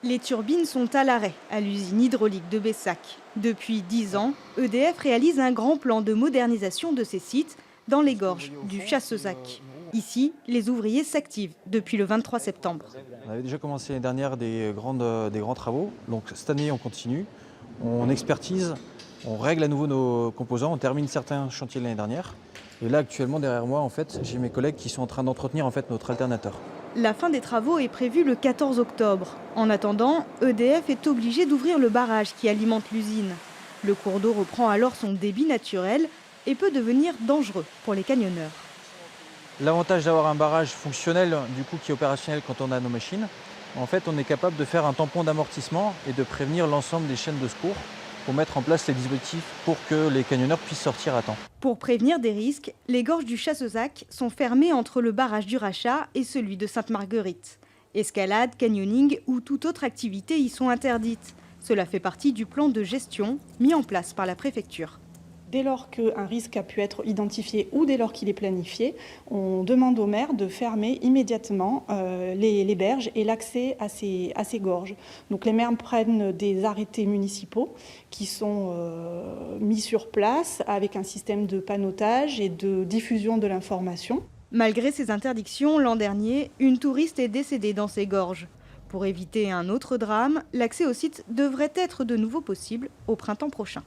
Les turbines sont à l'arrêt à l'usine hydraulique de Bessac. Depuis 10 ans, EDF réalise un grand plan de modernisation de ces sites dans les gorges du Chassezac. Ici, les ouvriers s'activent depuis le 23 septembre. On avait déjà commencé l'année dernière des grands travaux. Donc cette année, on continue. On expertise, on règle à nouveau nos composants, on termine certains chantiers de l'année dernière. Et là, actuellement, derrière moi, en fait, j'ai mes collègues qui sont en train d'entretenir notre alternateur. La fin des travaux est prévue le 14 octobre. En attendant, EDF est obligé d'ouvrir le barrage qui alimente l'usine. Le cours d'eau reprend alors son débit naturel et peut devenir dangereux pour les camionneurs. L'avantage d'avoir un barrage fonctionnel, du coup, qui est opérationnel quand on a nos machines, en fait, on est capable de faire un tampon d'amortissement et de prévenir l'ensemble des chaînes de secours pour mettre en place les dispositifs pour que les camionneurs puissent sortir à temps. Pour prévenir des risques, les gorges du Chassezac sont fermées entre le barrage du Rachat et celui de Sainte-Marguerite. Escalade, canyoning ou toute autre activité y sont interdites. Cela fait partie du plan de gestion mis en place par la préfecture. Dès lors qu'un risque a pu être identifié ou dès lors qu'il est planifié, on demande au maire de fermer immédiatement les berges et l'accès à ces gorges. Donc les maires prennent des arrêtés municipaux qui sont mis sur place avec un système de panneautage et de diffusion de l'information. Malgré ces interdictions, l'an dernier, une touriste est décédée dans ces gorges. Pour éviter un autre drame, l'accès au site devrait être de nouveau possible au printemps prochain.